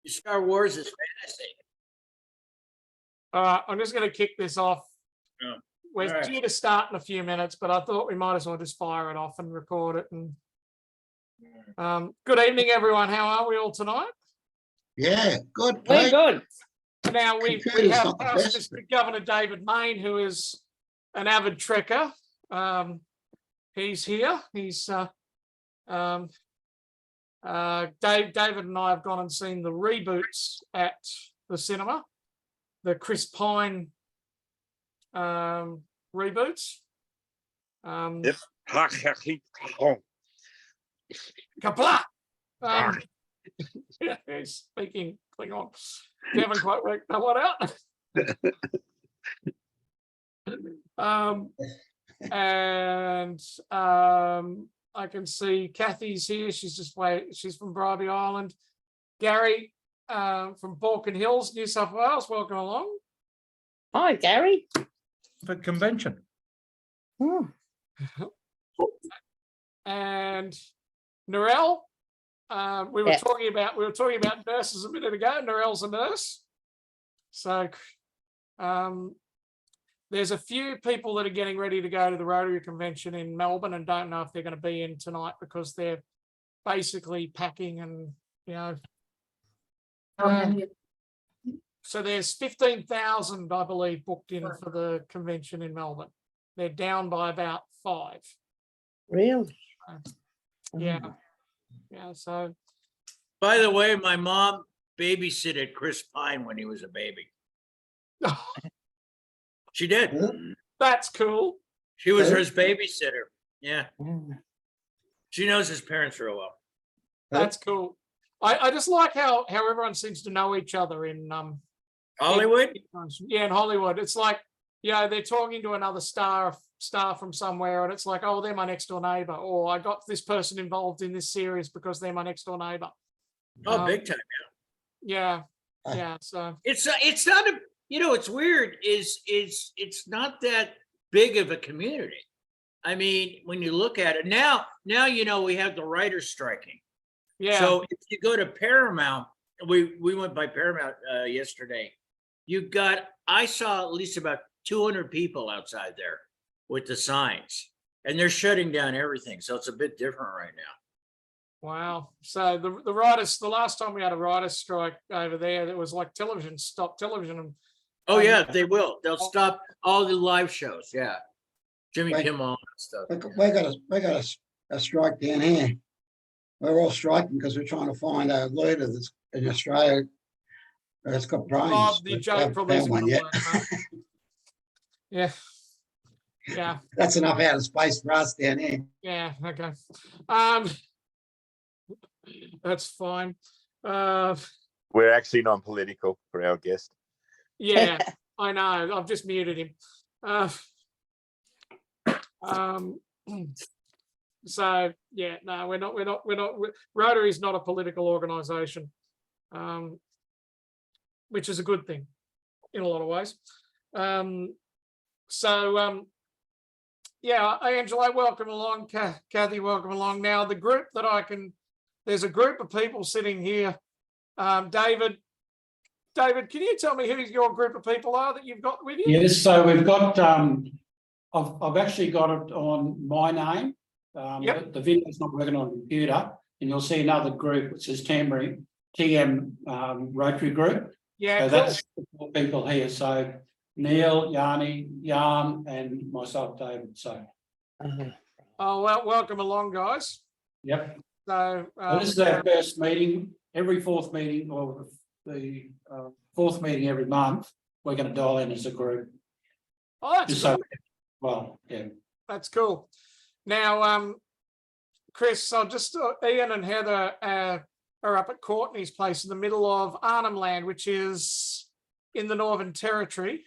Star Wars is fantasy. I'm just going to kick this off. Oh, We're right. due to start in a few minutes, but I thought we might as well just fire it off and record it. And good evening, everyone. How are we all tonight? Yeah, good. We're Pete. good. Now we Computer's have not the House best. Mr. Governor David Main, who is an avid trekker. He's here. He's David and I have gone and seen the reboots at the cinema, the Chris Pine reboots. Yep. Kapla! He's speaking Klingon. You haven't quite worked that one out. I can see Kathy's here. She's just she's from Bribey Island. Gary from Balkan Hills, New South Wales. Welcome along. Hi, Gary. For convention. Oh, And Narelle. We were Yeah. talking about nurses a minute ago. Narelle's a nurse. So there's a few people that are getting ready to go to the Rotary Convention in Melbourne and don't know if they're going to be in tonight because they're basically packing and, you know. So there's 15,000, I believe, booked in for the convention in Melbourne. They're down by about 5. really? Yeah. Yeah. So By the way, my mom babysitted Chris Pine when he was a baby. She did. that's cool. She was his babysitter. Yeah. Mm. She knows his parents real well. That's cool. I just like how everyone seems to know each other in Hollywood? Yeah, in Hollywood. It's like, you know, they're talking to another star from somewhere, and it's like, oh, they're my next door neighbor, or I got this person involved in this series because they're my next door neighbor. Oh, big time. Yeah, yeah. So It's not a, you know, it's weird is it's not that big of a community. I mean, when you look at it now, you know, we have the writers striking. yeah, So if you go to Paramount, we went by Paramount yesterday. I saw at least about 200 people outside there with the signs, and they're shutting down everything. So it's a bit different right now. wow. So the writers, the last time we had a writers strike over there, it was like stopped television. And Oh yeah, they will. They'll stop all the live shows. Yeah, Jimmy Right. Kimmel and stuff. We got a strike down here. We're all striking because we're trying to find a leader that's in Australia that's got brains. oh, the We joke haven't probably found isn't one gonna yet. work, huh? Yeah, yeah. That's enough out of space for us down here. Yeah, okay. That's fine. We're actually non-political for our guest. Yeah, I know. I've just muted him. So yeah, no, we're not. Rotary is not a political organisation, which is a good thing in a lot of ways. Yeah, Angela, welcome along. Kathy, welcome along. Now, the group there's a group of people sitting here. David, can you tell me who your group of people are that you've got with you? Yes, so we've got, I've actually got it on my name. Yep. The video's not working on the computer, and you'll see another group which says TM Rotary Group. Yeah, So cool. that's the 4 people here. So Neil, Yanni, Jan, and myself, David. So, Oh, well, welcome along, guys. yep. So, So this is our first meeting. Every 4th meeting, or the 4th meeting every month, we're going to dial in as a group. oh, that's Just cool. so, well, yeah. That's cool. Now, Chris, I'll just Ian and Heather are up at Courtney's place in the middle of Arnhem Land, which is in the Northern Territory.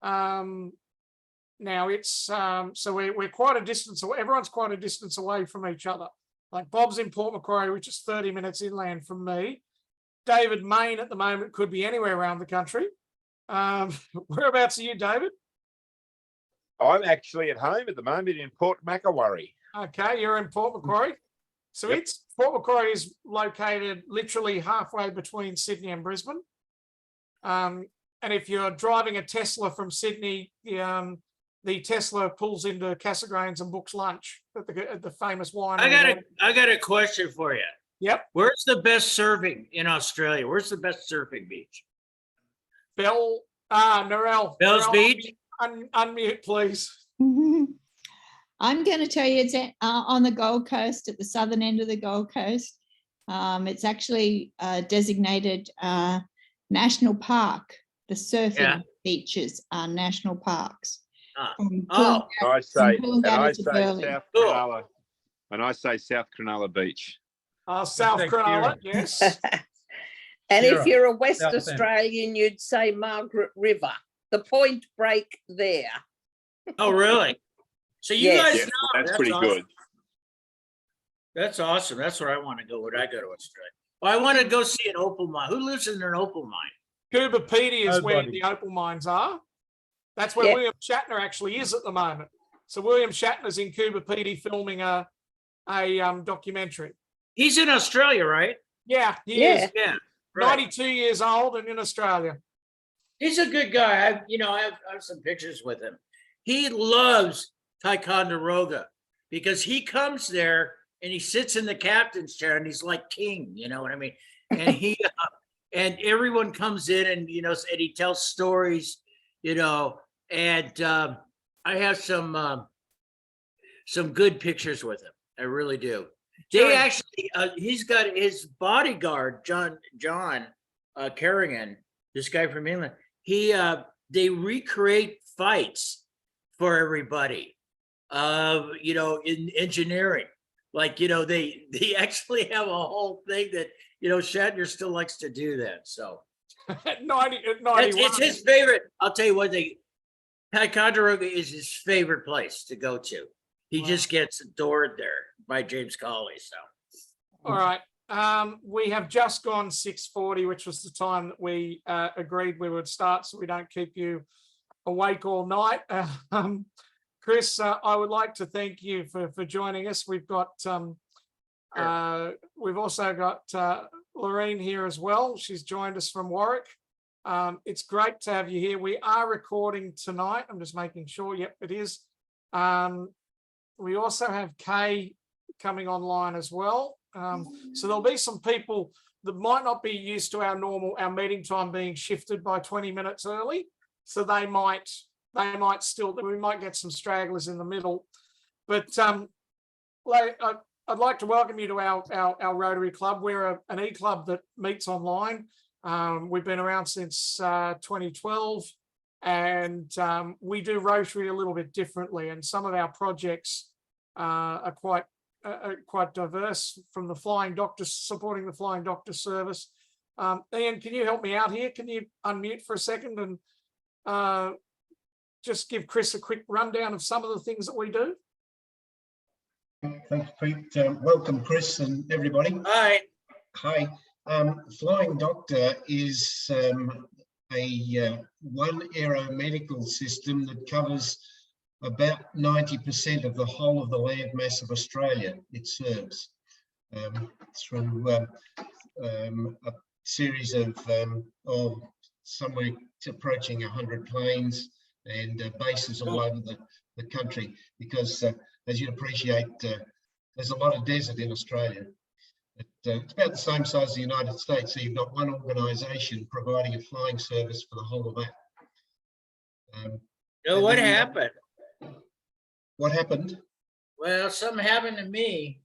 Now it's so we're quite a distance away. Everyone's quite a distance away from each other. Like Bob's in Port Macquarie, which is 30 minutes inland from me. David Main at the moment could be anywhere around the country. Whereabouts are you, David? I'm actually at home at the moment in Port Macquarie. Okay, you're in Port Macquarie. So Yep. it's Port Macquarie is located literally halfway between Sydney and Brisbane. And if you're driving a Tesla from Sydney, the Tesla pulls into Cassegrains and books lunch at the famous winery. I got a question for you. Yep. Where's the best surfing in Australia? Where's the best surfing beach? Narelle. Bell's Narelle, Beach? Unmute, please. I'm going to tell you it's on the Gold Coast, at the southern end of the Gold Coast. It's actually designated national park. The surfing beaches are national parks. From Oh, I say, Coolangatta to Burleigh. South Cool. Cronulla, and I say South Cronulla Beach. South Thank Cronulla, you. yes. And if Sure. you're a West South End. Australian, you'd say Margaret River, the Point Break there. oh, really? So you Yes. guys Yeah, know that's pretty awesome. good. That's awesome. That's where I want to go when I go to Australia. Well, I want to go see an opal mine. Who lives in an opal mine? Cuba Pedy is where Nobody. the opal mines are. That's where Yeah. William Shatner actually is at the moment. So William Shatner's in Cuba Pedy filming a documentary. He's in Australia, right? Yeah, he Yeah. is Yeah. Right. 92 years old and in Australia. He's a good guy. I have some pictures with him. He loves Ticonderoga because he comes there and he sits in the captain's chair and he's like king, you know what I mean? And he and everyone comes in and and he tells stories, and I have some good pictures with him. I really do. They Sure. actually he's got his bodyguard, John Kerrigan, this guy from England. They recreate fights for everybody, in engineering. Like, they actually have a whole thing that, Shatner still likes to do that. So At 90, at it's 91. his favorite. I'll tell you what, Ticonderoga is his favorite place to go to. He Wow. just gets adored there by James Colley. So All right. We have just gone 6:40, which was the time that we agreed we would start, so we don't keep you awake all night. Chris, I would like to thank you for joining us. We've got we've also got Lorraine here as well. She's joined us from Warwick. It's great to have you here. We are recording tonight. I'm just making sure. Yep, it is. We also have Kay coming online as well. So there'll be some people that might not be used to our meeting time being shifted by 20 minutes early. So we might get some stragglers in the middle. But I'd like to welcome you to our Rotary Club. We're an e-club that meets online. We've been around since 2012, and we do Rotary a little bit differently. And some of our projects are quite diverse, from the Flying Doctor, supporting the Flying Doctor service. Ian, can you help me out here? Can you unmute for a second and just give Chris a quick rundown of some of the things that we do? Thanks, Pete. Welcome, Chris, and everybody. hi. Hi. Flying Doctor is a one aeromedical system that covers about 90% of the whole of the land mass of Australia it serves, through a series of somewhere approaching 100 planes and bases all over the country, because as you'd appreciate, there's a lot of desert in Australia. It's about the same size as the United States, so you've got one organisation providing a flying service for the whole of that. What happened? What happened? Well, something happened to me.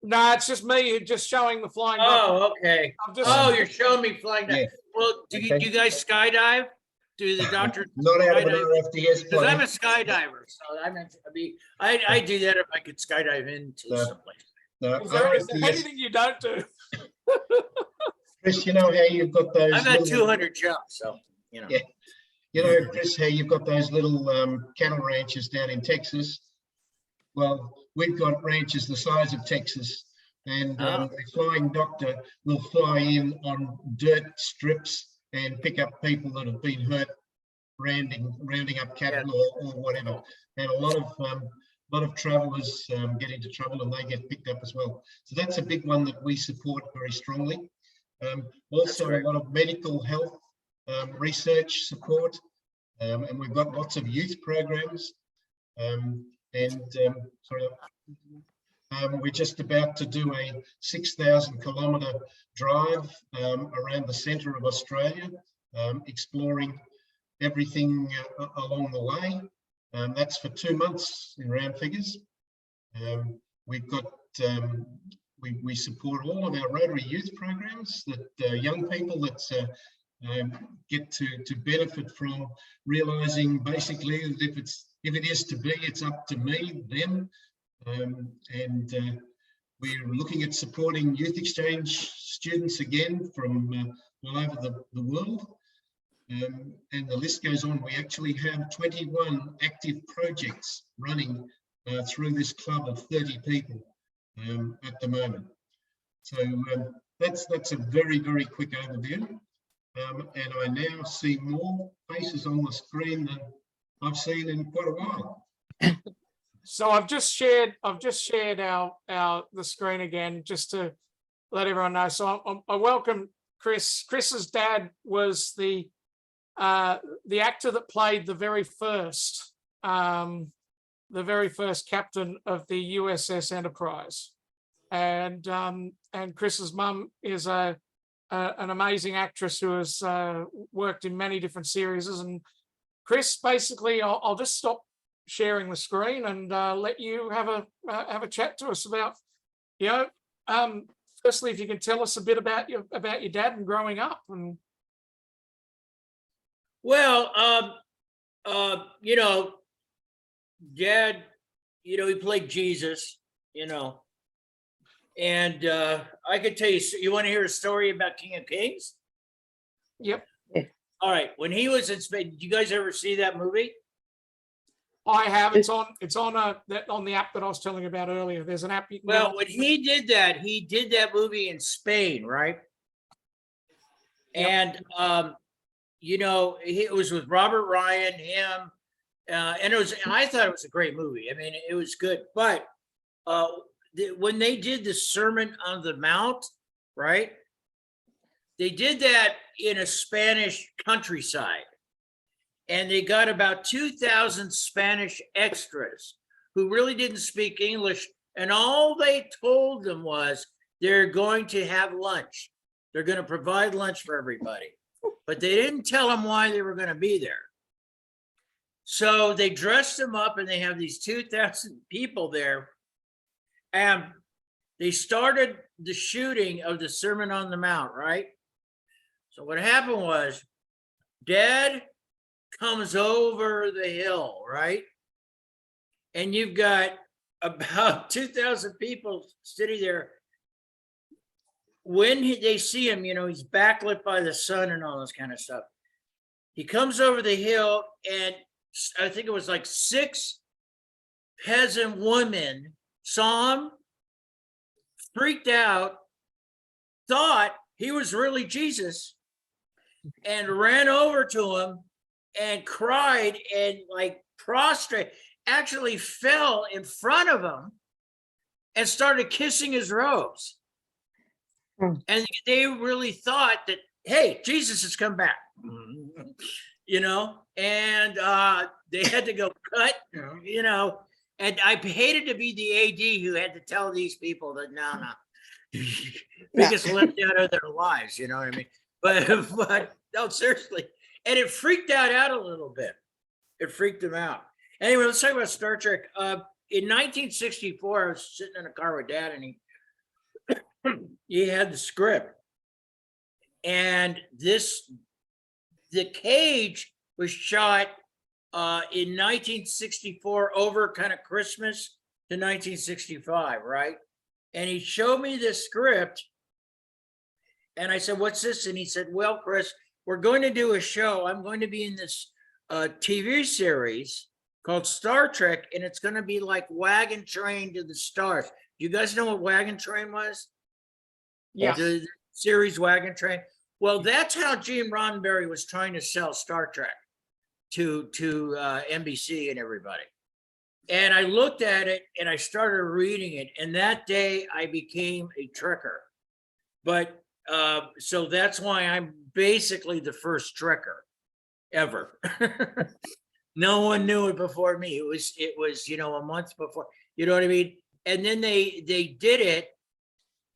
No, it's just me just showing the Flying Doctor. Oh, okay. I'm just, Oh, you're showing me flying down. Yeah. Well, do Okay. you guys skydive? Do the doctor? Not out of an skydive? RFDS Because I'm plane. a skydiver, so I do that if I could skydive into No. someplace. No, is there RFDS. anything you don't do? Chris, you know how you've got those. I've got little- 200 jumps, so Yeah. You know, Chris, how you've got those little cattle ranches down in Texas. Well, we've got ranches the size of Texas, and Oh. the Flying Doctor will fly in on dirt strips and pick up people that have been hurt rounding up cattle or whatever. And a lot lot of travellers get into trouble and they get picked up as well. So that's a big one that we support very strongly. Also, a lot of medical health research support, and we've got lots of youth programs. We're just about to do a 6,000 kilometre drive around the centre of Australia, exploring everything along the way. That's for 2 months in round figures. We've got we support all of our Rotary youth programs that young people that get to benefit from realising basically that if it is to be, it's up to me, them. We're looking at supporting youth exchange students again from all over the world. And the list goes on. We actually have 21 active projects running through this club of 30 people at the moment. So that's a very, very quick overview. And I now see more faces on the screen than I've seen in quite a while. So I've just shared the screen again just to let everyone know. So I welcome Chris. Chris's dad was the actor that played the very first captain of the USS Enterprise, and Chris's mum is an amazing actress who has worked in many different series. And Chris, basically, I'll just stop sharing the screen and let you have a chat to us about, firstly, if you can tell us a bit about your dad and growing up. And Well, Dad, he played Jesus, and I could tell you, you want to hear a story about King of Kings? Yep. All right. When he was in Spain, did you guys ever see that movie? I have. It's on the app that I was telling you about earlier. There's an app. Well, when he did that movie in Spain, right? Yep. And it was with Robert Ryan, him, and I thought it was a great movie. I mean, it was good. But when they did the Sermon on the Mount, right? They did that in a Spanish countryside. And they got about 2,000 Spanish extras who really didn't speak English. And all they told them was they're going to have lunch. They're going to provide lunch for everybody. But they didn't tell them why they were going to be there. So they dressed them up and they have these 2,000 people there. And they started the shooting of the Sermon on the Mount, right? So what happened was Dad comes over the hill, right? And you've got about 2,000 people sitting there. When they see him, he's backlit by the sun and all this kind of stuff. He comes over the hill, and I think it was like 6 peasant women saw him, freaked out, thought he was really Jesus, and ran over to him and cried and like prostrate, actually fell in front of him and started kissing his robes. And they really thought that, hey, Jesus has come back, and they had to go cut, and I hated to be the AD who had to tell these people that no, biggest left out of their lives, you know what I mean? But no, seriously. And it freaked out a little bit. It freaked them out. Anyway, let's talk about Star Trek. In 1964, I was sitting in a car with Dad, and he had the script. And the Cage was shot in 1964 over kind of Christmas to 1965, right? And he showed me this script. And I said, what's this? And he said, well, Chris, we're going to do a show. I'm going to be in this TV series called Star Trek, and it's going to be like Wagon Train to the Stars. You guys know what Wagon Train was? Yeah. The series Wagon Train. Well, that's how Gene Roddenberry was trying to sell Star Trek to NBC and everybody. And I looked at it and I started reading it. And that day I became a Trekker. But so that's why I'm basically the first Trekker ever. No one knew it before me. It was, you know, a month before, you know what I mean? And then they did it,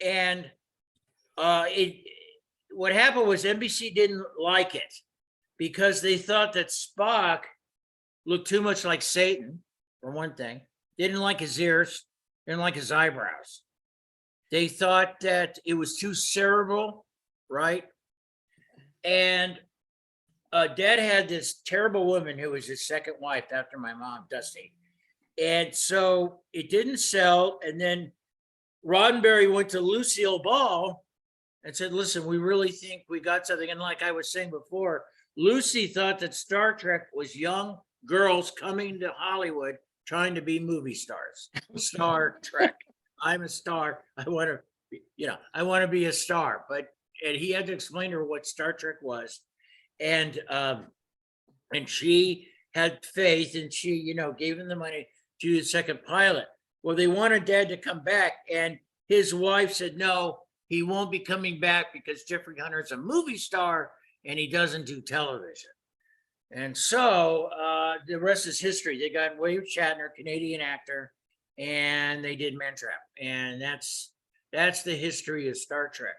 and what happened was NBC didn't like it because they thought that Spock looked too much like Satan, for one thing. They didn't like his ears, didn't like his eyebrows. They thought that it was too cerebral, right? And Dad had this terrible woman who was his second wife after my mom, Dusty. And so it didn't sell. And then Roddenberry went to Lucille Ball and said, listen, we really think we got something. And like I was saying before, Lucy thought that Star Trek was young girls coming to Hollywood trying to be movie stars. Star Trek. I'm a star. I want to, you know, I want to be a star. And he had to explain to her what Star Trek was. And she had faith, and she, you know, gave him the money to do the second pilot. Well, they wanted Dad to come back, and his wife said, no, he won't be coming back because Jeffrey Hunter's a movie star and he doesn't do television. And so the rest is history. They got William Shatner, Canadian actor, and they did Mantrap. And that's the history of Star Trek.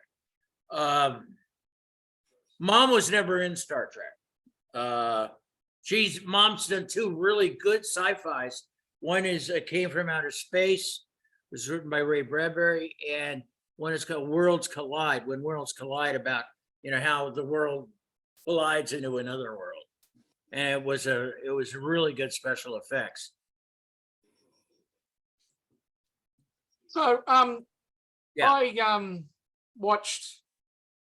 Mom was never in Star Trek. Mom's done two really good sci-fis. One is Came from Outer Space, was written by Ray Bradbury, and one is called Worlds Collide, when worlds collide, about, you know, how the world collides into another world. And it was really good special effects. So Yeah. I watched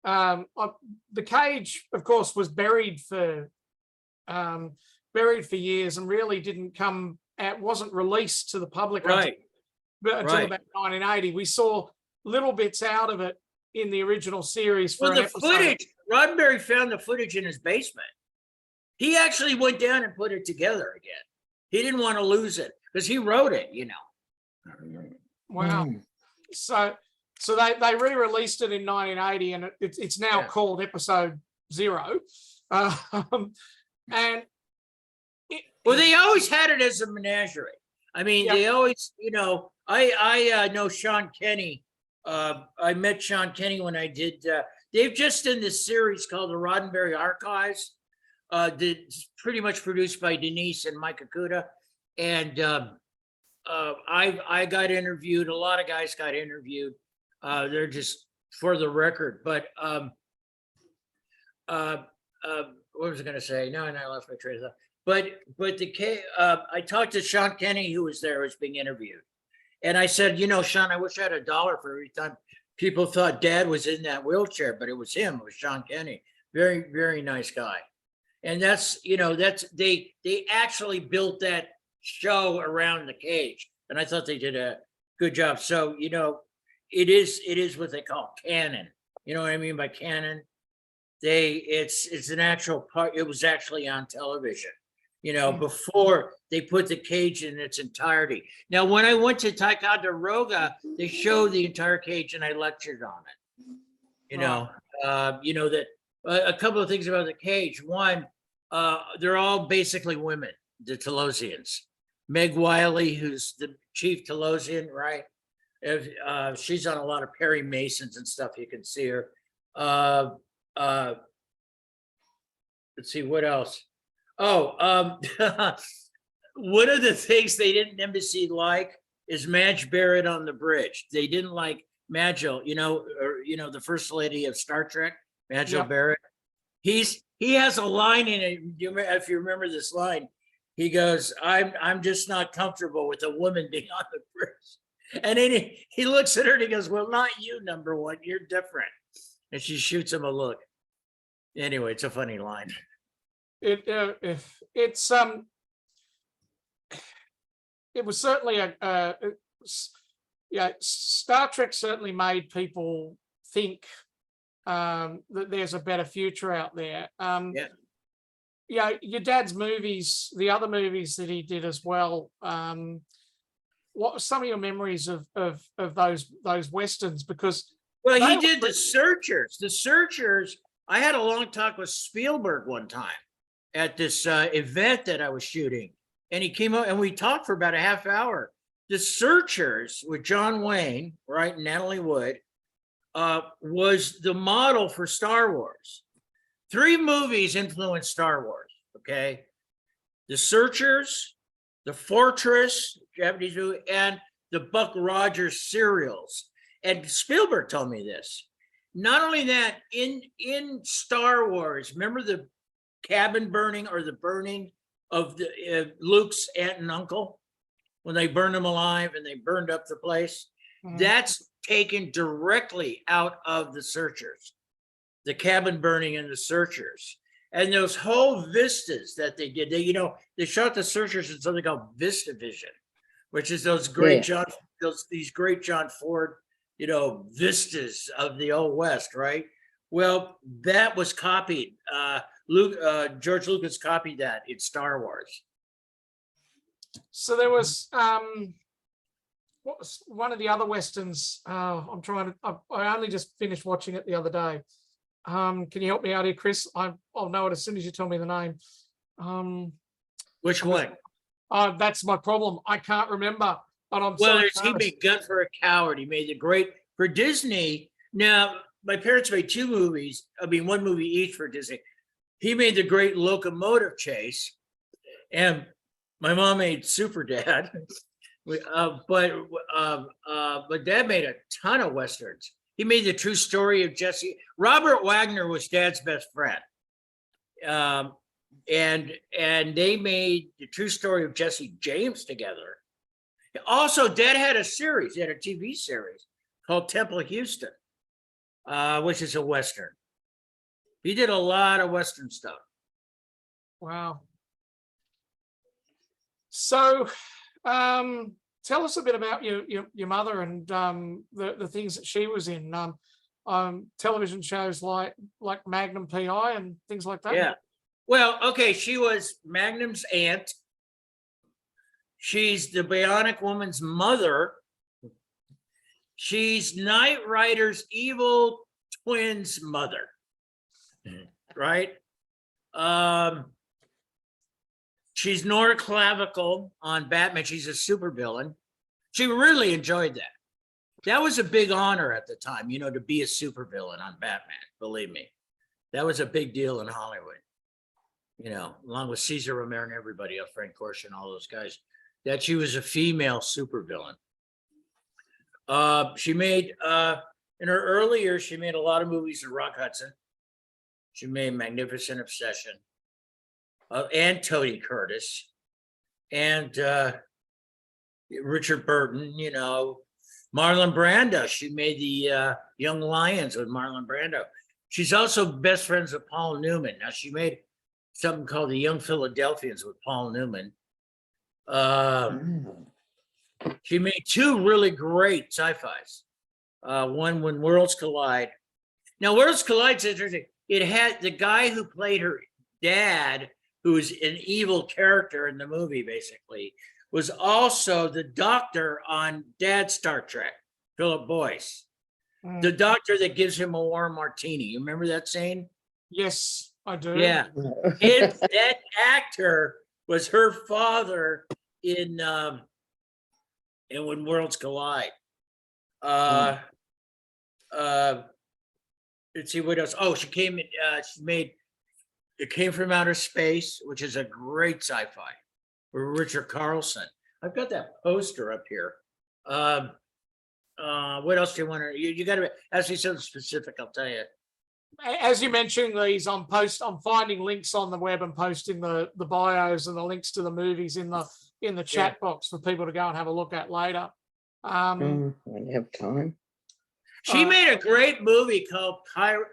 The Cage, of course, was buried for years and really didn't come out, wasn't released to the public Right. until Right. about 1980. We saw little bits out of it in the original series for Well, an the episode. footage, Roddenberry found the footage in his basement. He actually went down and put it together again. He didn't want to lose it because he wrote it, you know. Wow. So they re-released it in 1980, and it's now Yeah. called Episode 0. And Well, they always had it as a menagerie. I mean, Yeah. they always, you know, I know Sean Kenny. I met Sean Kenny when I did, they've just done this series called the Roddenberry Archives. That's pretty much produced by Denise and Mike Akuda. And I got interviewed, a lot of guys got interviewed. They're just for the record, but what was I gonna say? No, I lost my train of thought. But I talked to Sean Kenny, who was there, was being interviewed. And I said, you know, Sean, I wish I had $1 for every time people thought Dad was in that wheelchair, but it was him. It was Sean Kenny. Very, very nice guy. And that's, you know, they actually built that show around the cage. And I thought they did a good job. So, you know, it is what they call canon. You know what I mean by canon? It's an actual part. It was actually on television, you know, before they put the cage in its entirety. Now, when I went to Ticonderoga, they showed the entire cage and I lectured on it. You know that a couple of things about the cage. One, they're all basically women, the Telosians. Meg Wiley, who's the chief Telosian, right? She's on a lot of Perry Masons and stuff. You can see her. Let's see what else. Oh, one of the things they didn't embassy like is Madge Barrett on the bridge. They didn't like Madge, you know, the first lady of Star Trek, Madge Barrett. He has a line in it. If you remember this line, he goes, I'm just not comfortable with a woman being on the bridge. And then he looks at her and he goes, well, not you, number one, you're different. And she shoots him a look. Anyway, it's a funny line. It was certainly Star Trek certainly made people think that there's a better future out there. Yeah. yeah, your dad's movies, the other movies that he did as well. What were some of your memories of those westerns? Because Well, he they did were- The Searchers. The Searchers. I had a long talk with Spielberg one time at this event that I was shooting, and he came up and we talked for about a half hour. The Searchers with John Wayne, right, and Natalie Wood, was the model for Star Wars. 3 movies influenced Star Wars. Okay, The Searchers, The Fortress, Japanese movie, and the Buck Rogers serials. And Spielberg told me this. Not only that, in Star Wars, remember the cabin burning or the burning of the Luke's aunt and uncle when they burned them alive and they burned up the place? Mhm. That's taken directly out of The Searchers, the cabin burning in The Searchers. And those whole vistas that they did, they shot The Searchers in something called Vista Vision, which is those great these great John Ford, vistas of the old West, right? Well, that was copied. George Lucas copied that in Star Wars. So there was what was one of the other westerns? I only just finished watching it the other day. Can you help me out here, Chris? I'll know it as soon as you tell me the name. Which one? That's my problem. I can't remember. But I'm Well, sorry. he made Gun for a Coward. He made the great for Disney. Now, my parents made 2 movies. I mean, 1 movie each for Disney. He made the great Locomotive Chase, and my mom made Super Dad. But Dad made a ton of westerns. He made The True Story of Jesse. Robert Wagner was Dad's best friend, and they made The True Story of Jesse James together. Also, Dad had a series. He had a TV series called Temple Houston, which is a Western. He did a lot of Western stuff. Wow. So, tell us a bit about your mother and the things that she was in. Television shows like Magnum PI and things like that. Yeah. Well, okay, she was Magnum's aunt. She's the Bionic Woman's mother. She's Knight Rider's evil twin's mother, right? She's Nora Clavicle on Batman. She's a supervillain. She really enjoyed that. That was a big honor at the time, to be a supervillain on Batman. Believe me, that was a big deal in Hollywood. Along with Cesar Romero and everybody else, Frank Gorshin and all those guys, that she was a female supervillain. She made, in her early years, she made a lot of movies with Rock Hudson. She made Magnificent Obsession, and Tony Curtis, and Richard Burton, Marlon Brando. She made the Young Lions with Marlon Brando. She's also best friends with Paul Newman. Now, she made something called The Young Philadelphians with Paul Newman. She made 2 really great sci-fis. One, When Worlds Collide. Now, Worlds Collide's interesting. It had the guy who played her dad, who was an evil character in the movie, basically, was also the doctor on Dad's Star Trek, Philip Boyce. The doctor that gives him a warm martini. You remember that scene? Yes, I do. Yeah. That actor was her father in When Worlds Collide. Let's see what else. Oh, she made It Came from Outer Space, which is a great sci-fi with Richard Carlson. I've got that poster up here. What else do you want to? You got to ask me something specific. I'll tell you. As you mentioned these, I'm finding links on the web and posting the bios and the links to the movies in the chat box for people to go and have a look at later. I don't have time. She made a great movie called Pirate.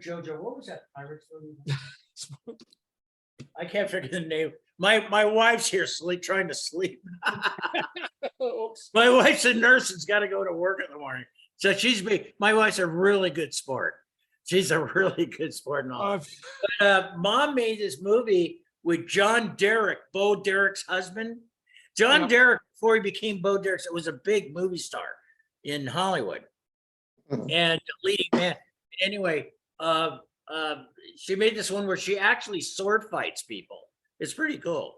Jojo, what was that Pirates movie? I can't figure the name. My wife's here trying to sleep. My wife's a nurse and's got to go to work in the morning. So my wife's a really good sport. She's a really good sport and all. I've- Mom made this movie with John Derek, Bo Derek's husband. John Yep. Derek, before he became Bo Derek, was a big movie star in Hollywood and leading man. Anyway, she made this one where she actually sword fights people. It's pretty cool.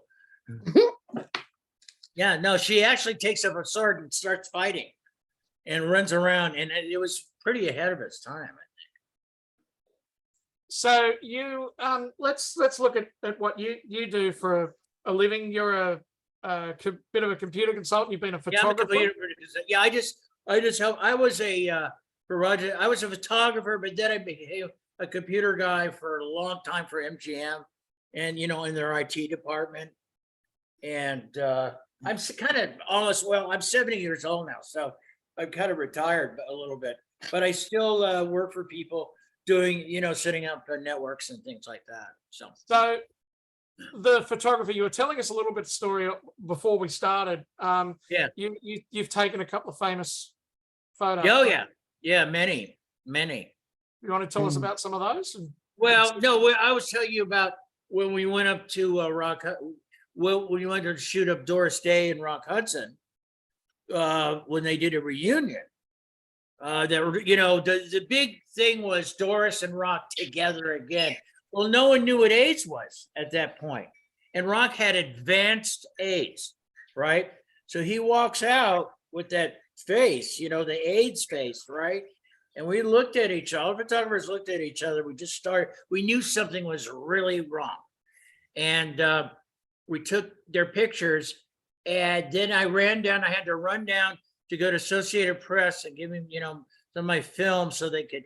Yeah, no, she actually takes up a sword and starts fighting and runs around, and it was pretty ahead of its time. So you let's look at what you do for a living. You're bit of a computer consultant. You've been a Yeah, I'm a photographer. computer producer. Yeah, I just help. I was a photographer, but then I became a computer guy for a long time for MGM, and in their IT department. And I'm kind of almost, well, I'm 70 years old now, so I'm kind of retired a little bit, but I still work for people doing, setting up networks and things like that. So The photographer, you were telling us a little bit of story before we started. Yeah. You've taken a couple of famous photos. oh yeah, many. You want to tell us about some of those? Well, no, I was telling you about when we went up to when we went to shoot up Doris Day and Rock Hudson, when they did a reunion. The big thing was Doris and Rock together again. Well, no one knew what AIDS was at that point, and Rock had advanced AIDS, right? So he walks out with that face, the AIDS face, right? And we looked at each other. All the photographers looked at each other. We knew something was really wrong. And we took their pictures. And then I had to run down to go to Associated Press and give him, some of my film so they could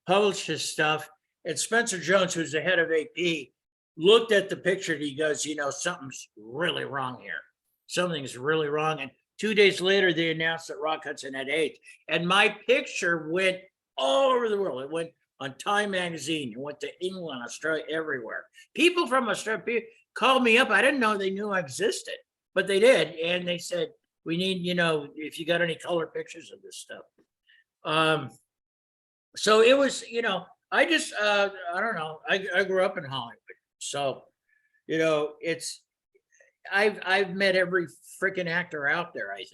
publish his stuff. And Spencer Jones, who's the head of AP, looked at the picture and he goes, something's really wrong here. Something's really wrong. And 2 days later, they announced that Rock Hudson had AIDS. And my picture went all over the world. It went on Time Magazine. It went to England, Australia, everywhere. People from Australia called me up. I didn't know they knew I existed, but they did. And they said, we need, if you got any color pictures of this stuff. So it was, I just, I don't know. I grew up in Hollywood. So, I've met every freaking actor out there, I think.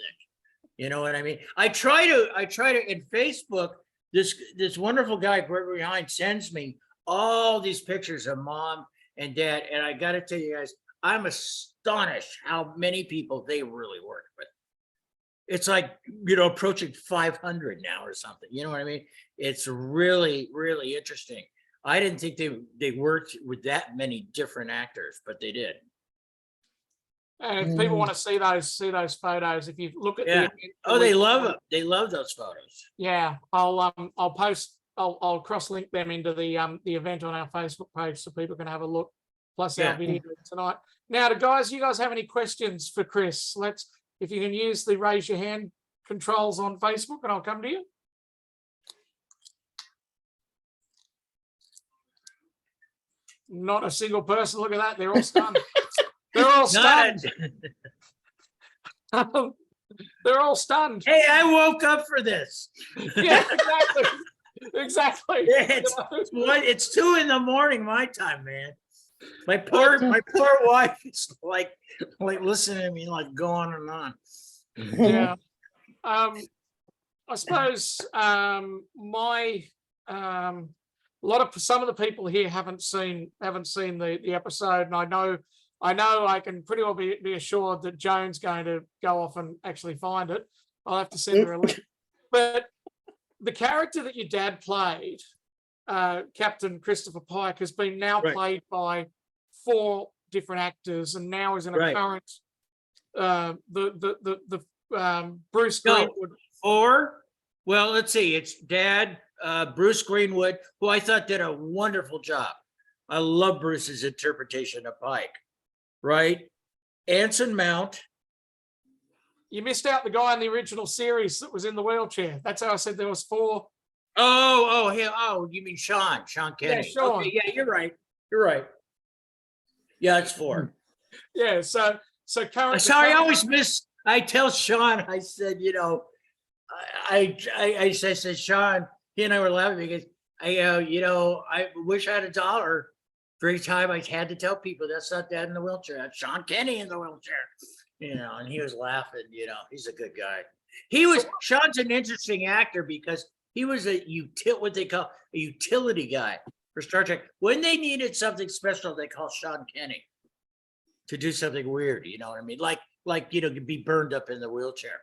You know what I mean? I try to in Facebook, this wonderful guy Gregory Hines sends me all these pictures of mom and dad. And I got to tell you guys, I'm astonished how many people they really work with. It's like, approaching 500 now or something. You know what I mean? It's really, really interesting. I didn't think they worked with that many different actors, but they did. And if people want to see those photos, if you look at Yeah. They love them. They love those photos. Yeah, I'll post. I'll cross-link them into the event on our Facebook page so people can have a look. Plus our video tonight. Now, guys, you guys have any questions for Chris? If you can use the raise your hand controls on Facebook, and I'll come to you. Not a single person. Look at that. They're all stunned. They're all stunned. They're all stunned. Hey, I woke up for this. Yeah, exactly. It's 2 a.m. my time, man. My poor wife is like listening to me, like going on. Yeah. I suppose some of the people here haven't seen the episode, and I know I can pretty well be assured that Joan's going to go off and actually find it. I'll have to send her a link. But the character that your dad played, Captain Christopher Pike, has been now played by 4 different actors, and now is in a current Bruce Greenwood. 4? Well, let's see. It's Dad, Bruce Greenwood, who I thought did a wonderful job. I love Bruce's interpretation of Pike. Right? Anson Mount. You missed out the guy in the original series that was in the wheelchair. That's how I said there was 4. You mean Sean Kenny. Yeah, Sean. Okay, yeah, you're right. Yeah, it's 4. Yeah, so current. Sorry, I always miss. I tell Sean, I said, I said, Sean, he and I were laughing because I wish I had $1 for every time I had to tell people that's not Dad in the wheelchair. That's Sean Kenny in the wheelchair. And he was laughing. He's a good guy. Sean's an interesting actor because he was what they call a utility guy for Star Trek. When they needed something special, they call Sean Kenny to do something weird. You know what I mean? Like be burned up in the wheelchair.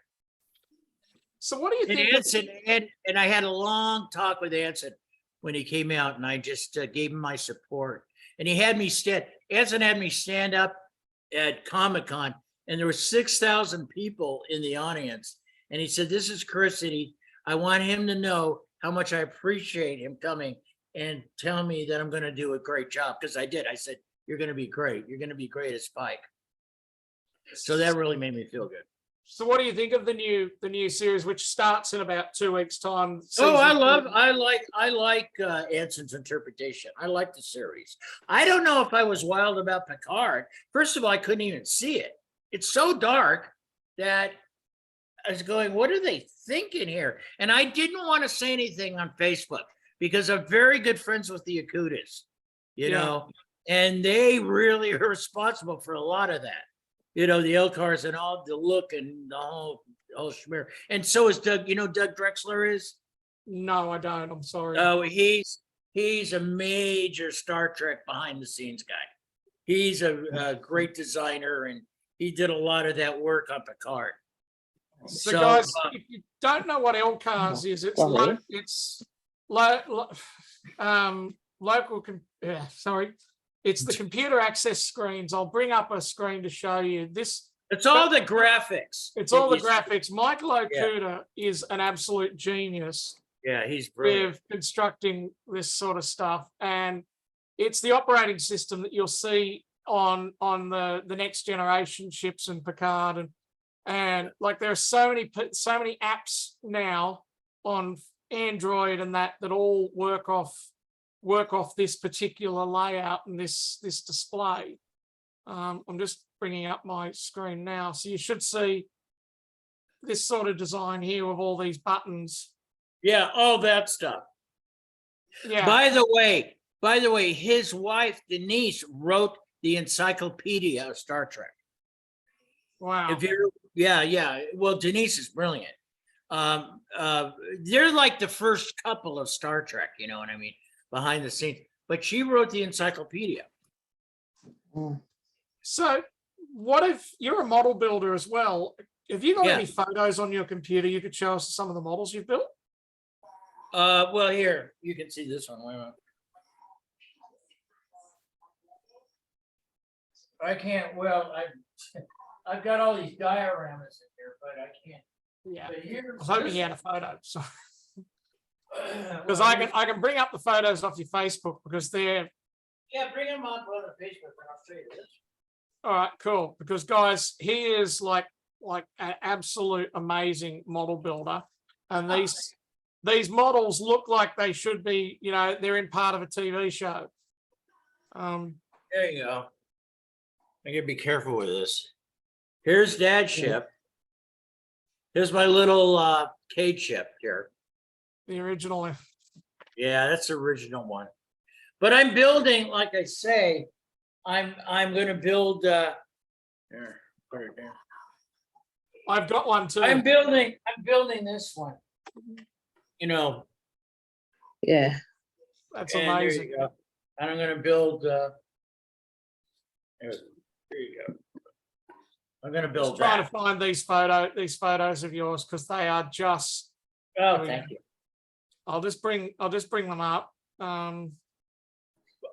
So what do you And think? Anson, and I had a long talk with Anson when he came out, and I just gave him my support. And Anson had me stand up at Comic-Con, and there were 6,000 people in the audience. And he said, "This is Chris, and I want him to know how much I appreciate him coming and telling me that I'm going to do a great job." Because I did. I said, "You're going to be great. You're going to be great as Spike." So that really made me feel good. So what do you think of the new series, which starts in about 2 weeks' time? Oh, Season I like Anson's interpretation. I like the series. I don't know if I was wild about Picard. First of all, I couldn't even see it. It's so dark that I was going, what are they thinking here? And I didn't want to say anything on Facebook because I'm very good friends with the Akutas, and they really are responsible for a lot of that. The Elcars and all the look and the whole schmear. And so is Doug. Doug Drexler is? No, I don't. I'm sorry. Oh, he's a major Star Trek behind the scenes guy. He's a great designer, and he did a lot of that work on Picard. So guys, if you don't know what Elcars is, it's it's the computer access screens. I'll bring up a screen to show you this. It's all the graphics. It's all the graphics. Michael Okuda is an absolute genius. Yeah, he's brilliant with constructing this sort of stuff, and it's the operating system that you'll see on the next generation ships and Picard, and like there are so many apps now on Android and that all work off this particular layout and this display. I'm just bringing up my screen now, so you should see this sort of design here with all these buttons. Yeah, all that stuff. Yeah. By the way, his wife Denise wrote the encyclopedia of Star Trek. Wow. Yeah. Well, Denise is brilliant. They're like the first couple of Star Trek, you know what I mean, behind the scenes. But she wrote the encyclopedia. So, what if you're a model builder as well? Have you got any photos on your computer you could show us some of the models you've built? Well, here you can see this one. Wait a minute. I can't. Well, I've got all these dioramas in here, but I can't. Yeah. I was hoping you had a photo. So. Because I can bring up the photos off your Facebook because they're. Yeah, bring them up on the Facebook and I'll show you this. All right, cool. Because guys, he is like an absolute amazing model builder, and these models look like they should be, they're in part of a TV show. There you go. I gotta be careful with this. Here's Dad's ship. Here's my little Cade ship here. The original. Yeah, that's the original one. But I'm building, like I say, I'm going to build. Here, put it there. I've got one too. I'm building this one. Yeah. That's and amazing. There you go. And I'm going to build. There you go. I'm going to build. Trying to find these photos of yours because they are just. Oh, thank you. I'll just bring them up.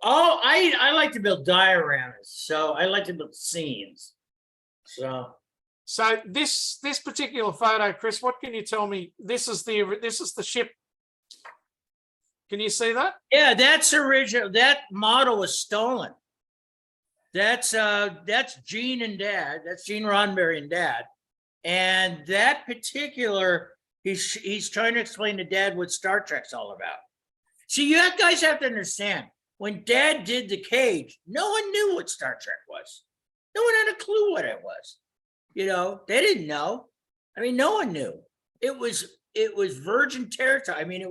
I like to build dioramas, so I like to build scenes. So this particular photo, Chris, what can you tell me? This is the ship. Can you see that? Yeah, that's original. That model was stolen. That's Gene and Dad. That's Gene Roddenberry and Dad. And that particular, he's trying to explain to Dad what Star Trek's all about. See, you guys have to understand, when Dad did the cage, no one knew what Star Trek was. No one had a clue what it was. They didn't know. I mean, no one knew. It was virgin territory. I mean,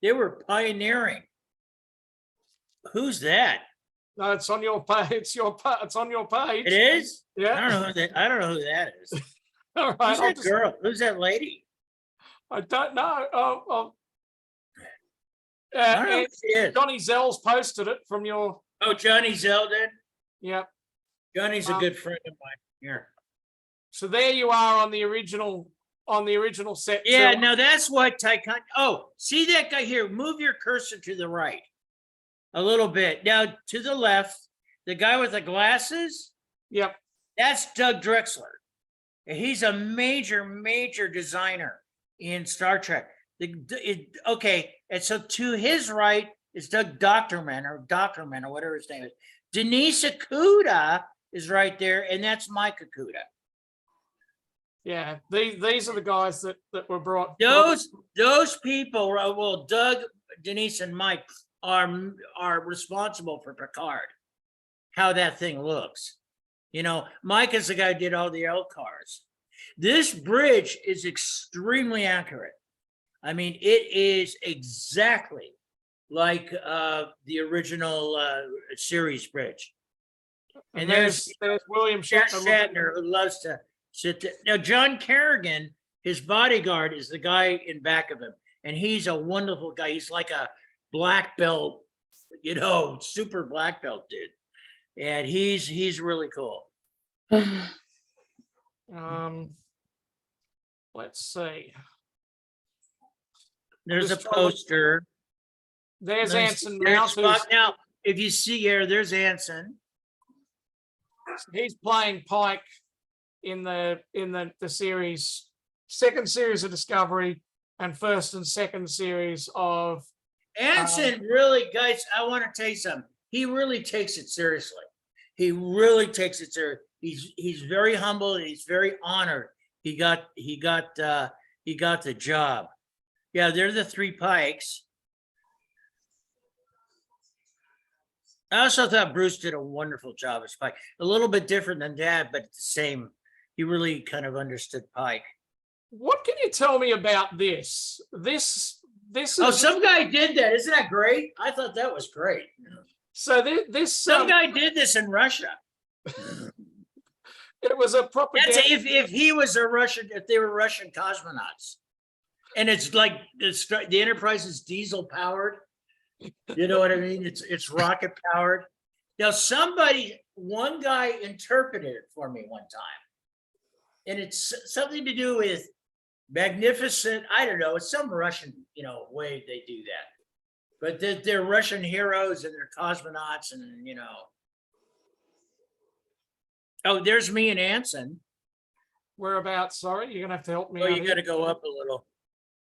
they were pioneering. Who's that? No, it's on your page. It's on your page. It is? I Yeah. don't know who that, I don't know who that is. All right. Who's I'll that just- girl? Who's that lady? I don't know. I don't know who And she is. Johnny Zell's posted it from your. Oh, Johnny Zeldin. Yeah. Johnny's a Um, good friend of mine here. So there you are on the original set. Yeah, too. now that's what Tycon. Oh, see that guy here? Move your cursor to the right a little bit. Now to the left, the guy with the glasses, Yep. that's Doug Drexler. And he's a major designer in Star Trek. Okay, and so to his right is Doug Doctorman or whatever his name is. Denise Akuda is right there, and that's Mike Akuda. Yeah. These are the guys that were brought. Those people, well, Doug, Denise, and Mike are responsible for Picard, how that thing looks. You know, Mike is the guy who did all the L cars. This bridge is extremely accurate. I mean, it is exactly like the original series bridge. And there's William Shatner. Shatner, who loves to sit there. Now, John Kerrigan, his bodyguard, is the guy in back of him, and he's a wonderful guy. He's like a black belt, you know, super black belt dude, and he's really cool. Let's see. There's a Just trying to- poster. There's Anson There's Mount. Spock. Now, if you see here, there's Anson. He's playing Pike in the series, second series of Discovery, and first and second series of. Anson really, guys, I want to tell you something. He really takes it seriously. He really takes it serious. He's very humble and he's very honored. He got the job. Yeah, they're the three Pikes. I also thought Bruce did a wonderful job as Pike. A little bit different than Dad, but the same. He really kind of understood Pike. What can you tell me about this? This Oh, is some guy did that. Isn't that great? I thought that was great. so this Some guy did this in Russia. it was a propaganda. That's if he was a Russian, if they were Russian cosmonauts. And it's like the Enterprise is diesel powered. You know what I mean? It's rocket powered. Now one guy interpreted it for me one time. And it's something to do with magnificent, I don't know, it's some Russian, way they do that. But they're Russian heroes and they're cosmonauts and, Oh, there's me and Anson. Whereabouts? Sorry, you're gonna have to help me. Oh, out you here. got to go up a little.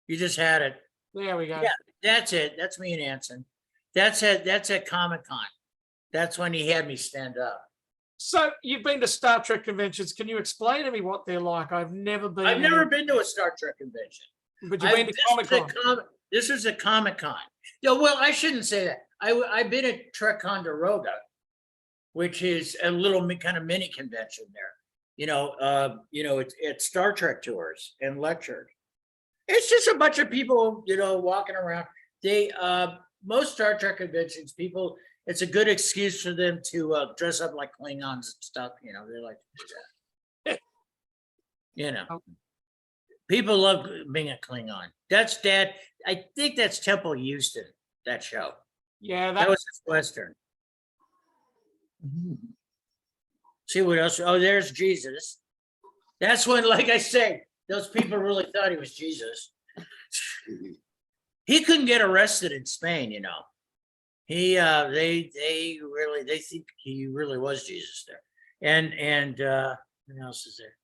You just had it. There we go. Yeah. That's it. That's me and Anson. That's at Comic-Con. That's when he had me stand up. So you've been to Star Trek conventions. Can you explain to me what they're like? I've never been. I've never been to a Star Trek convention. But you've been to Comic-Con. This is a Comic-Con. Yeah, well, I shouldn't say that. I've been at Ticonderoga, which is a little kind of mini convention there. It's Star Trek tours and lectured. It's just a bunch of people, walking around. Most Star Trek conventions, it's a good excuse for them to dress up like Klingons and stuff. They like to do that. People love being a Klingon. That's Dad. I think that's Temple Houston, that show. Yeah, That was his Western. See what else? Oh, there's Jesus. That's when, like I say, those people really thought he was Jesus. He couldn't get arrested in Spain, He they think he really was Jesus there. And what else is there?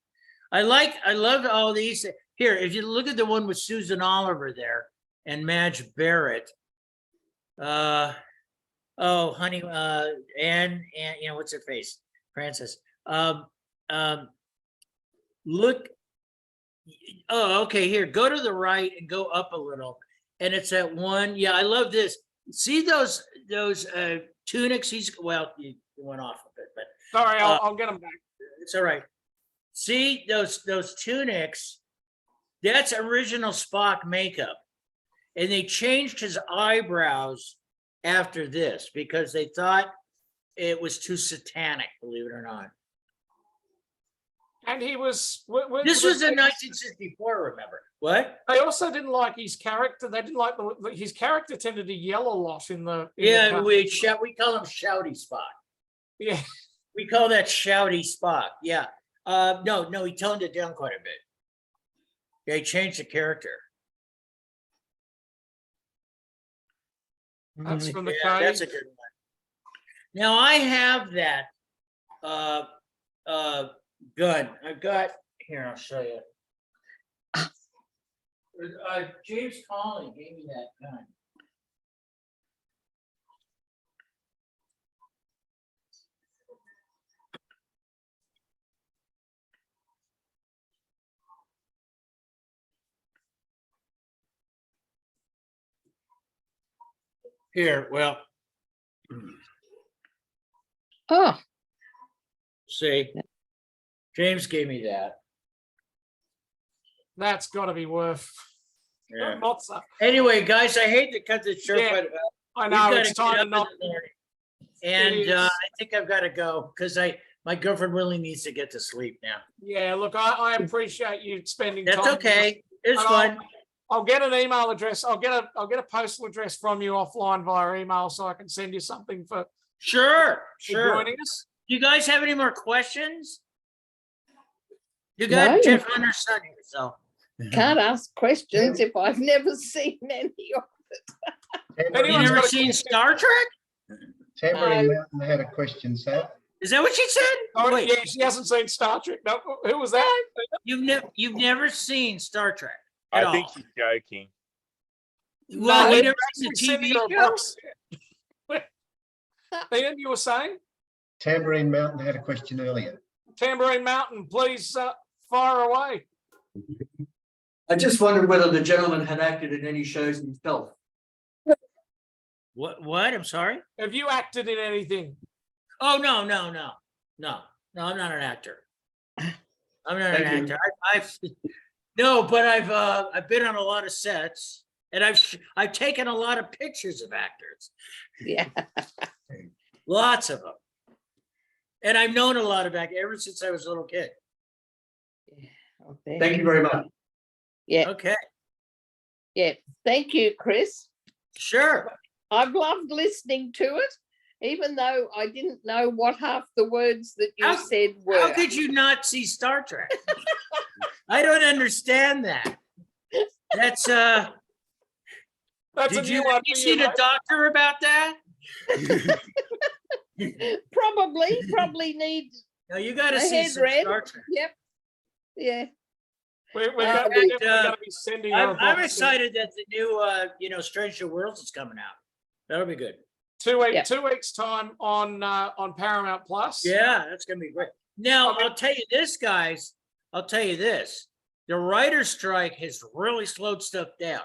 I love all these. Here, if you look at the one with Susan Oliver there and Madge Barrett. Oh, honey, and what's her face? Francis. Look. Oh, okay. Here, go to the right and go up a little, and it's that one. Yeah, I love this. See those tunics? You went off a bit, but sorry, I'll get them back. it's all right. See those tunics? That's original Spock makeup, and they changed his eyebrows after this because they thought it was too satanic, believe it or not. And he was. This was in 1964, remember? What? They also didn't like his character. They didn't like his character tended to yell a lot in the. Yeah, we call him Shouty Spock. Yeah. We call that Shouty Spock. Yeah. No, he toned it down quite a bit. Yeah, he changed the character. That's from the Yeah, that's a cave. good one. Now I have that gun. I've got here. I'll show you. James Colley gave me that gun. Here, well, Oh, see, James gave me that. That's got to be worth. Yeah. Lots of. Anyway, guys, I hate to cut this short, Yeah, but I we've know gotta it's get time up to in not. the morning. It And is. I think I've got to go because my girlfriend really needs to get to sleep now. Yeah, look, I appreciate you spending time. That's with us. okay. It's And fun. I'll get an email address. I'll get a postal address from you offline via email so I can send you something for Sure. joining us. You guys have any more questions? You got No. Jeff Hunter's son here, so. can't ask questions if I've never seen any of You Anyone's never got a seen question? Star Trek? Tambourine No. Mountain had a question, Sam. Is that what she said? Oh, Wait, yeah, she hasn't seen Star Trek. No, who was that? you've never seen Star Trek at I think all? she's joking. Well, No, you we're never actually seen the sending her TV a show? box. Ian, you were saying? Tambourine Mountain had a question earlier. Tambourine Mountain, please fire away. I just wondered whether the gentleman had acted in any shows himself. What? I'm sorry? Have you acted in anything? Oh, no. I'm not an actor. I'm not an Thank you. actor. No, but I've been on a lot of sets and I've taken a lot of pictures of actors, it. Yeah. lots of them. And I've known a lot of actors ever since I was a little kid. Thank you very much. Yeah, Okay, yeah. Thank you, Chris. sure. I've loved listening to it, even though I didn't know what half the words that you How- said were. How could you not see Star Trek? I don't understand that. That's That's a did new you one have you for seen you, a doctor about that? Probably need. No, you got to My see head some read. Star Trek. Yep. Yeah. We're Uh, going to be sending her a I'm box. excited that the new Stranger Worlds is coming out. That'll be good. 2 weeks, Yeah. 2 weeks time on Paramount Plus. Yeah, that's gonna be great. Now, Okay. I'll tell you this, guys. I'll tell you this. The writer's strike has really slowed stuff down.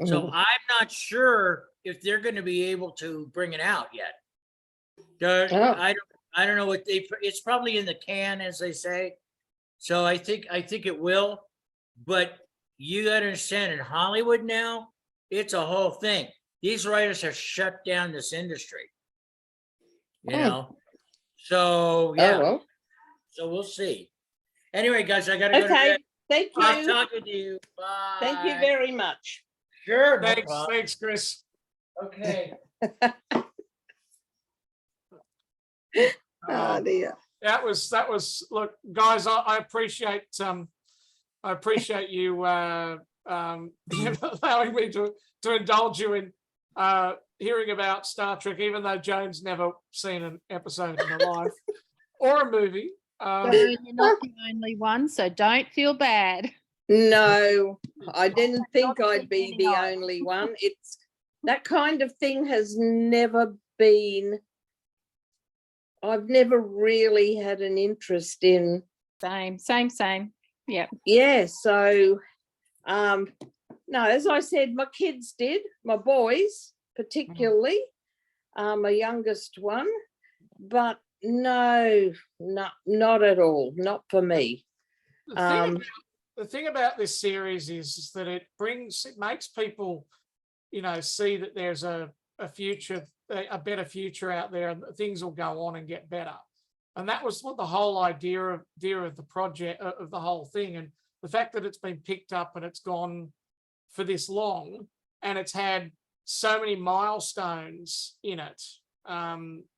So Mm. I'm not sure if they're gonna be able to bring it out yet. The- Oh. I don't know what it's probably in the can, as they say. So I think it will, but you gotta understand in Hollywood now, it's a whole thing. These writers have shut down this industry. You Hmm. know? So Oh, yeah, well. so we'll see. Anyway, guys, I gotta go to Okay. bed. Thank I'll you. talk with you. Bye. Thank you very much. Sure, no Thanks, problem. thanks, Chris. Okay. Oh dear. That was look, guys. I appreciate you allowing me to indulge you in hearing about Star Trek, even though Joan's never seen an episode in her life or a movie. Joan, you're not the only one, so don't feel bad. No, I didn't think not I'd be thinking the of. only one. It's that kind of thing has never been. I've never really had an interest in. Same. Yep. Yeah, so no, as I said, my kids did, my boys particularly, my youngest one, but no, not at all, not for me. The thing about this series is that it makes people, see that there's a future a better future out there, and things will go on and get better. And that was what the whole idea of the project, of the whole thing. And the fact that it's been picked up and it's gone for this long, and it's had so many milestones in it,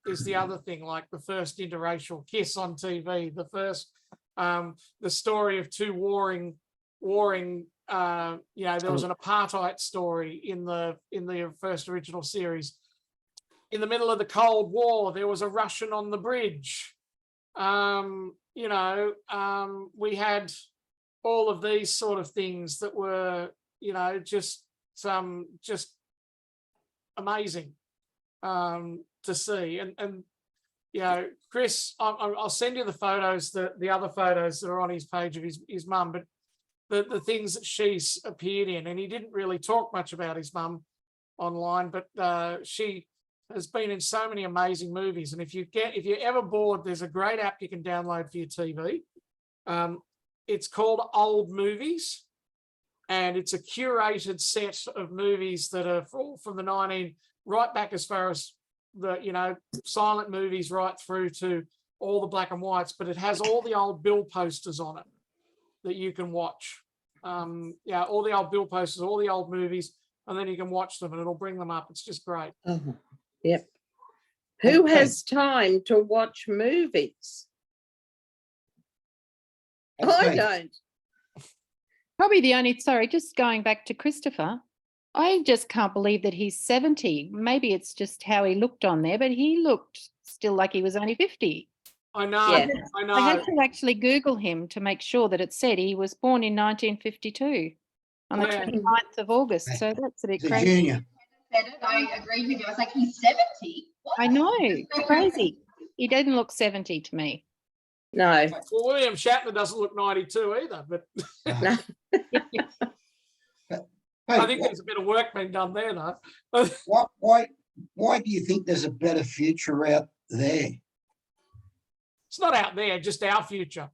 is the other thing, like the first interracial kiss on TV, the first, the story of two warring, there was an apartheid story in the first original series. In the middle of the Cold War, there was a Russian on the bridge. We had all of these sort of things that were, just amazing to see. And Chris, I'll send you the photos, the other photos that are on his page of his mum, but the things that she's appeared in, and he didn't really talk much about his mum online, but she has been in so many amazing movies. And if you're ever bored, there's a great app you can download for your TV. It's called Old Movies, and it's a curated set of movies that are from the right back as far as the silent movies right through to all the black and whites, but it has all the old bill posters on it that you can watch. All the old bill posters, all the old movies, and then you can watch them and it'll bring them up. It's just great. Yep. Who has time to watch movies? I don't. Probably the only, sorry, just going back to Christopher, I just can't believe that he's 70. Maybe it's just how he looked on there, but he looked still like he was only 50. I know, Yeah. I know. I had to actually Google him to make sure that it said he was born in 1952 on the Yeah. 29th of August. So that's a bit He's a crazy. junior. Said it, I agreed with you. I was like, he's 70. What? I know, it's crazy. He didn't look 70 to me. No. Well, William Shatner doesn't look 92 either, but No. I think there's a bit of work being done there, though. Why do you think there's a better future out there? It's not out there, just our future.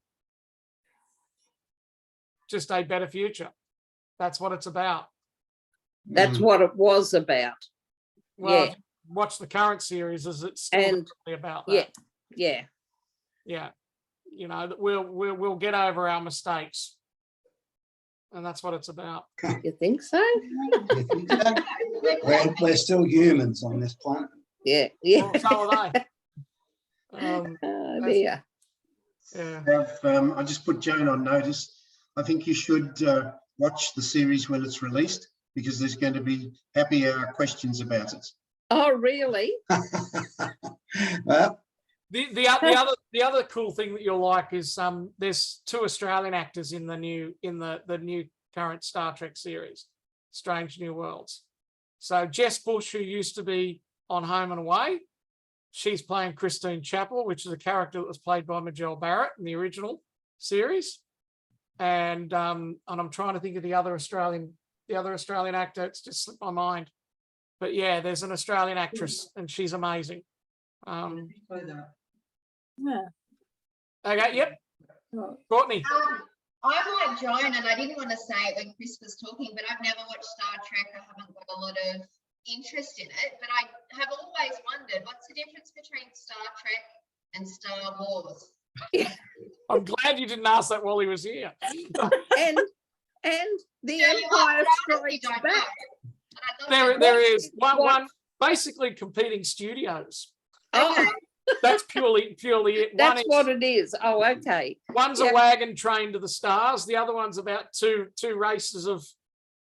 Just a better future. That's what it's about. That's what it was about. Well, Yeah. watch the current series as it's still And really about yeah, that. yeah. Yeah. That we'll get over our mistakes. And that's what it's about. You think so? You think so? We're still humans on this planet. Yeah, yeah. Well, so are they. Oh dear. Yeah. I just put Joan on notice. I think you should watch the series when it's released, because there's going to be happy hour questions about it. Oh, really? Well, The other cool thing that you'll like is there's 2 Australian actors in the new current Star Trek series, Strange New Worlds. So Jess Bush, who used to be on Home and Away, she's playing Christine Chappell, which is a character that was played by Majel Barrett in the original series. And I'm trying to think of the other Australian actor. It's just slipped my mind. But yeah, there's an Australian actress and she's amazing. Okay, yep. Courtney. I'm like Joan, and I didn't want to say it when Chris was talking, but I've never watched Star Trek. I haven't got a lot of interest in it, but I have always wondered, what's the difference between Star Trek and Star Wars? I'm glad you didn't ask that while he was here. And the Empire Strikes Back. There is one basically competing studios. Oh, That's purely it. that's what it is. Oh, okay. One's a wagon train to the stars. The other one's about two races of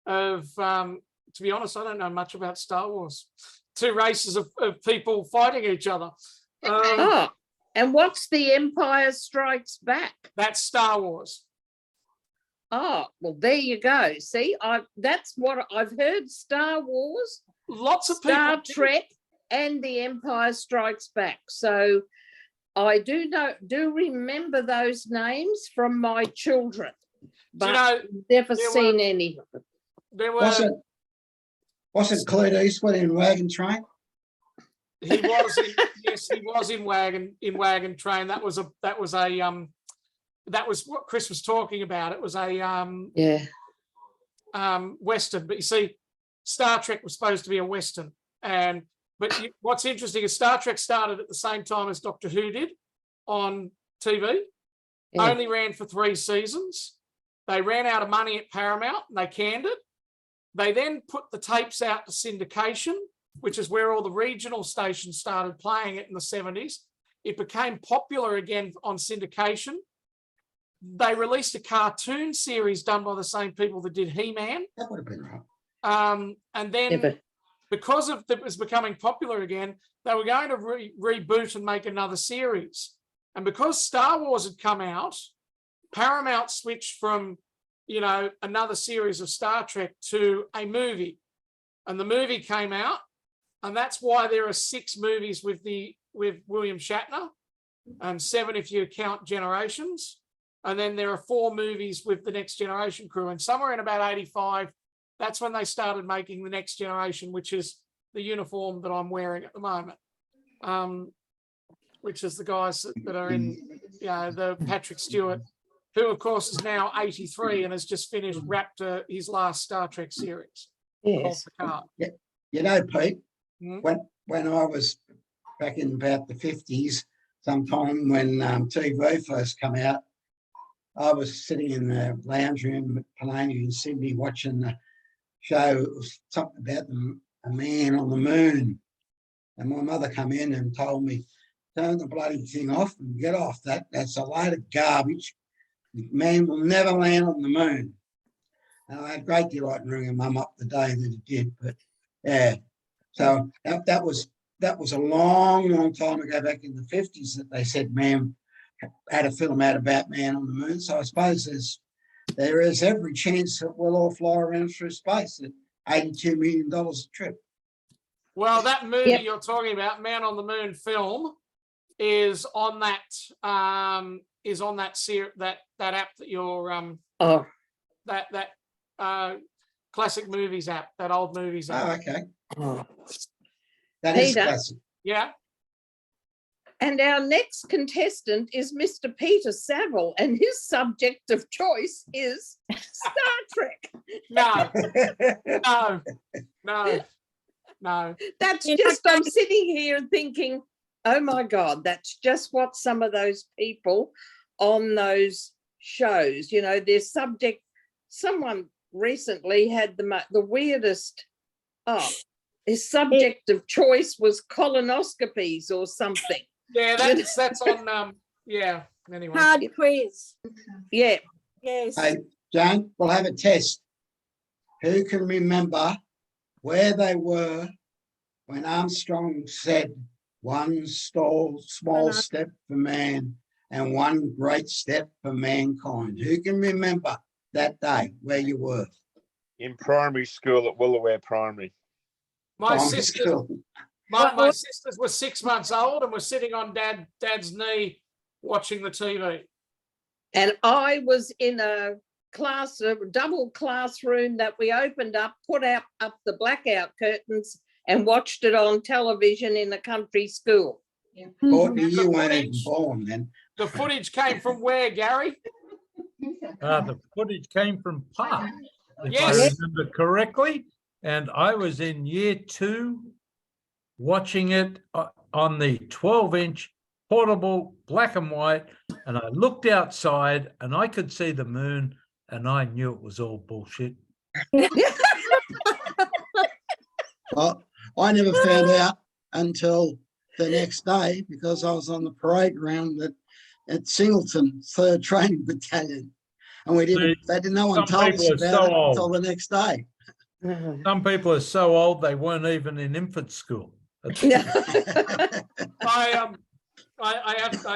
to be honest, I don't know much about Star Wars. 2 races of people fighting each other. And what's the Empire Strikes Back? That's Star Wars. Oh, well, there you go. See, that's what I've heard. Star Wars, Lots of Star people. Trek, and the Empire Strikes Back. So I do remember those names from my children, but never seen any of them. There were. wasn't Clint Eastwood in Wagon Train? He was in, yes, he was in Wagon Train. That was what Chris was talking about. It was a Western, but you see, Star Trek was supposed to be a Western, and But what's interesting is Star Trek started at the same time as Doctor Who did on TV. Yeah. Only ran for 3 seasons. They ran out of money at Paramount and they canned it. They then put the tapes out to syndication, which is where all the regional stations started playing it in the 70s. It became popular again on syndication. They released a cartoon series done by the same people that did He-Man. That would have been right. And then Never. because of it was becoming popular again, they were going to reboot and make another series. And because Star Wars had come out, Paramount switched from, you know, another series of Star Trek to a movie. And the movie came out, and that's why there are 6 movies with William Shatner, and 7 if you count Generations. And then there are 4 movies with the Next Generation crew. And somewhere in about 85, that's when they started making the Next Generation, which is the uniform that I'm wearing at the moment. Which is the guys that are in, you know, the Patrick Stewart, who of course is now 83 and has just wrapped his last Star Trek series. Yes. Yeah. You know, Pete, Hmm? when I was back in about the 50s, sometime when TV first come out, I was sitting in the lounge room at Pallania in Sydney watching the show. It was something about a man on the moon. And my mother come in and told me, turn the bloody thing off and get off that. That's a load of garbage. The man will never land on the moon. And I had great delight in ringing Mum up the day that he did. But yeah, so that was a long time ago, back in the 50s, that they said man had a film out about man on the moon. So I suppose there is every chance that we'll all fly around through space at $82 million a trip. Well, that movie Yep. you're talking about, Man on the Moon film, is on that that app that you're Oh, that classic movies app, that old movies Oh, app. okay. oh. That is Peter. classic. Yeah. And our next contestant is Mr. Peter Saville, and his subject of choice is Star Trek. No, no. That's You know, just, I'm sitting here thinking, oh my God, that's just what some of those people on those shows, you know, their subject, someone recently had the weirdest, his subject of choice was colonoscopies or something. Yeah, that's on yeah. Anyway. Hard quiz. Yeah. Yes. Hey, Jane, we'll have a test. Who can remember where they were when Armstrong said one small step for man and one great step for mankind? Who can remember that day where you were? In primary school at Woolaware Primary. My Primary sister, school. my sisters were 6 months old and were sitting on dad's knee watching the TV. And I was in a double classroom that we opened up, put up the blackout curtains and watched it on television in a country school. Courtney, And the you weren't even footage- born then. The footage came from where, Gary? The footage came from Park, if Yes. I remember correctly. And I was in year 2 watching it on the 12-inch portable black and white. And I looked outside and I could see the moon and I knew it was all bullshit. Well, I never found out until the next day because I was on the parade ground at Singleton, 3rd Training Battalion. And no one some told us people are about so it old. until the next day. Some people are so old they weren't even in infant school. I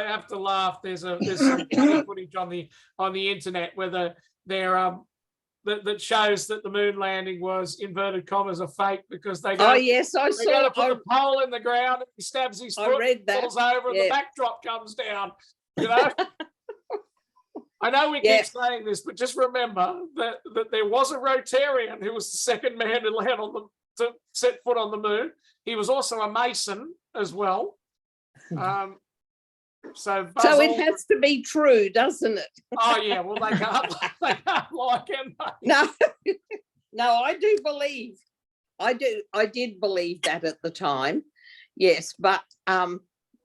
have to laugh. There's some funny footage on the internet where that shows that the moon landing was, inverted commas, a fake because they Oh yes, I they got to saw. put a pole in the ground and he stabs his I foot, read that. falls over, and the Yeah. backdrop comes down. You know. I know we Yeah. keep saying this, but just remember that there was a Rotarian who was the second man to land to set foot on the moon. He was also a Mason as well. So Buzz So it Aldrin- has to be true, doesn't it? Oh yeah, well they can't lie, can they? No, no, I did believe that at the time. Yes, but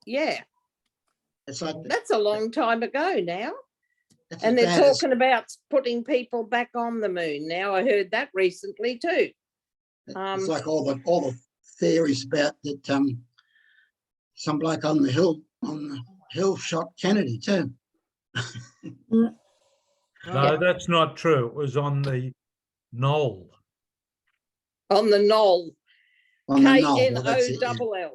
yeah, It's like, that's a long time ago now. it's And a they're dad, it's- talking about putting people back on the moon. Now I heard that recently too. it's like all the theories about that some bloke on the hill shot Kennedy too. No, that's not true. It was on the knoll. On the knoll. On the knoll. Well, that's it, yeah. KNOLL.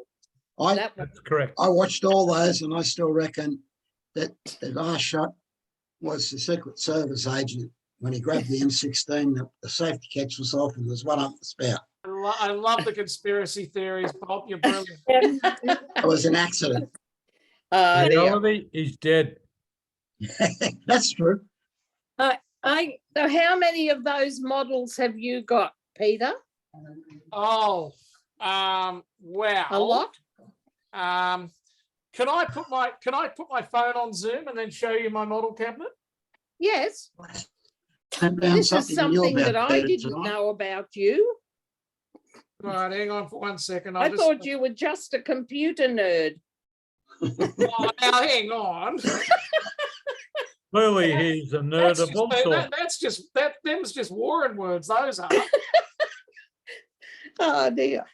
I That one. That's correct. I watched all those, and I still reckon that the last shot was the Secret Service agent when he grabbed the M16. The safety catch was off, and there's one up the spout. I love the conspiracy theories, Bob. You're brilliant. It was an accident. Dear. Reality is dead. That's true. So how many of those models have you got, Peter? Oh, well, A lot? Can I put my phone on Zoom and then show you my model cabinet? Yes. Found This is you knew something about, that I Peter, didn't tonight. know about you. Right, hang on for 1 second. I thought you were just a computer nerd. Oh, now hang on. Clearly, he's a nerd of all sorts. Them's just Warren words. Those are. Oh dear.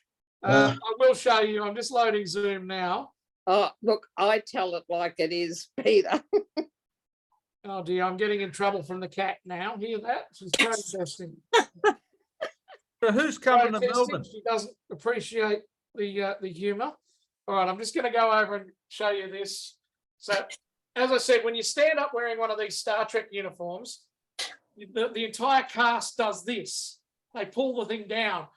I will show you. I'm just loading Zoom now. Oh, look, I tell it like it is, Peter. Oh dear, I'm getting in trouble from the cat now. Hear that? She's protesting. So who's coming to Protesting. Melbourne? She doesn't appreciate the humour. All right, I'm just going to go over and show you this. So, as I said, when you stand up wearing one of these Star Trek uniforms, the entire cast does this. They pull the thing down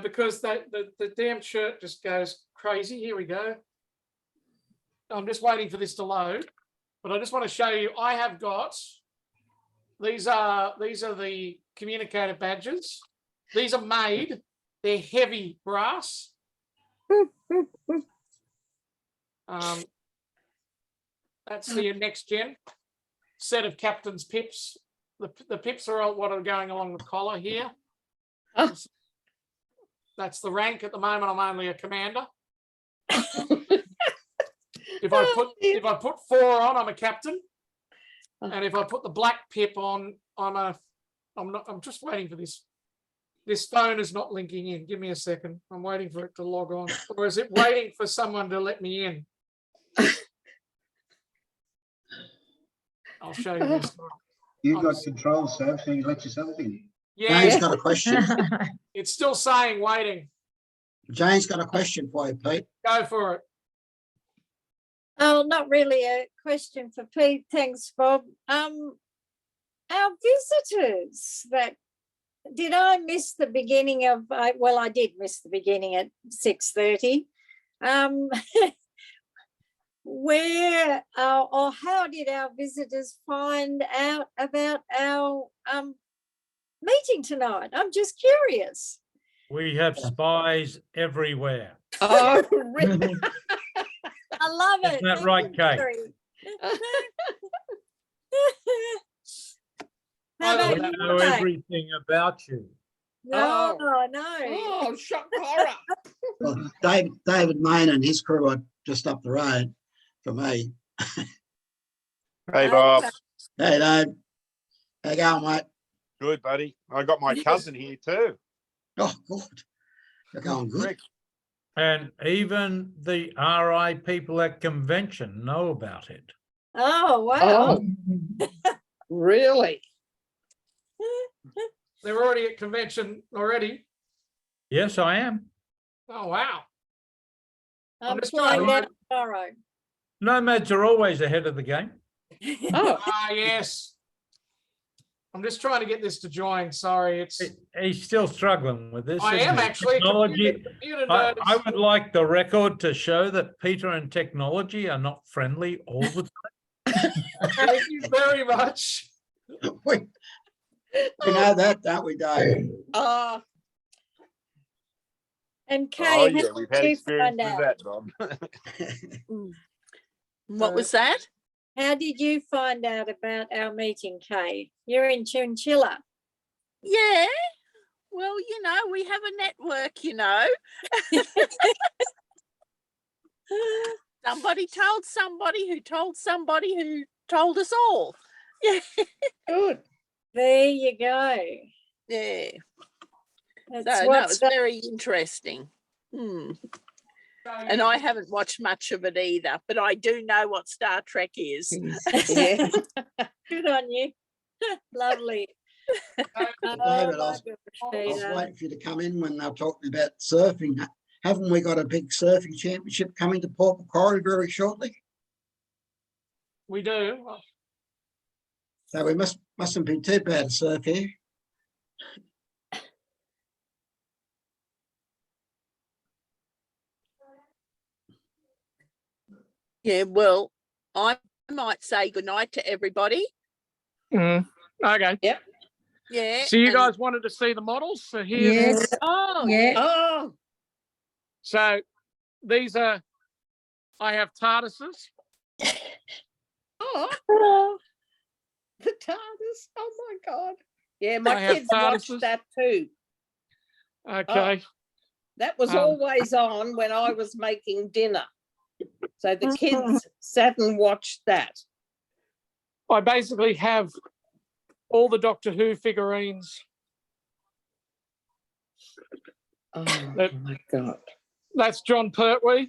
because the damn shirt just goes crazy. Here we go. I'm just waiting for this to load, but I just want to show you. I have got these are the communicator badges. These are made. They're heavy brass. That's the next gen set of captain's pips. The pips are what are going along the collar here. Oh. That's the rank. At the moment, I'm only a commander. If I put 4 on, I'm a captain. And if I put the black pip on, I'm just waiting for this. This phone is not linking in. Give me a second. I'm waiting for it to log on. Or is it waiting for someone to let me in? I'll show you this. You've got control, Sam, so you let yourself in. Yeah, Jane's got a question. it's still saying waiting. Jane's got a question for you, Pete. Go for it. Oh, not really a question for Pete. Thanks, Bob. Our visitors did I miss the beginning of, well, I did miss the beginning at 6:30. Where or how did our visitors find out about our meeting tonight? I'm just curious. We have spies everywhere. Oh, really? I love it. Isn't that right, Kate? How We about know everything about you. No, Oh. no. Oh, shock horror. Well, David Main and his crew are just up the road from me. Hey, Bob. Hey, Dave. How you going, mate? Good, buddy. I got my cousin here too. Oh, good. You're going good. Rick. And even the RI people at convention know about it. Oh, wow. Oh, really? They're already at convention already. Yes, I am. Oh, wow. I'm just flying trying- down tomorrow. Nomads are always ahead of the game. Oh, Ah, yes. I'm just trying to get this to join. Sorry, it's. He's still struggling with this. I isn't am he? actually. Technology. Computer I nerd. would like the record to show that Peter and technology are not friendly all the time. Thank you very much. We know that, don't we, Dave? oh, And Kay, Oh, how yeah, we've had did you experience find with out? that, Bob. What was that? How did you find out about our meeting, Kay? You're in Chinchilla. Yeah, well, we have a network, Somebody told somebody who told somebody who told us all. Yeah. Good. There you go. Yeah. That's So, no, what's it's very interesting. And I haven't watched much of it either, but I do know what Star Trek is. Yeah. good on you. Lovely. David, Oh, I my was gosh, waiting Peter. for you to come in when they're talking about surfing. Haven't we got a big surfing championship coming to Port Macquarie very shortly? We do. So we mustn't be too bad to surf here. Yeah, well, I might say goodnight to everybody. Okay. Yep. Yeah. So you and- guys wanted to see the models. So here's Yes. Oh, Yeah. Oh, so these are, I have TARDISes. oh, the TARDIS. Oh my God. Yeah, my I have kids watched TARDISes. that too. Okay. That was Um, always on when I was making dinner. So the kids sat and watched that. I basically have all the Doctor Who figurines. Oh That- my God. That's John Pertwee.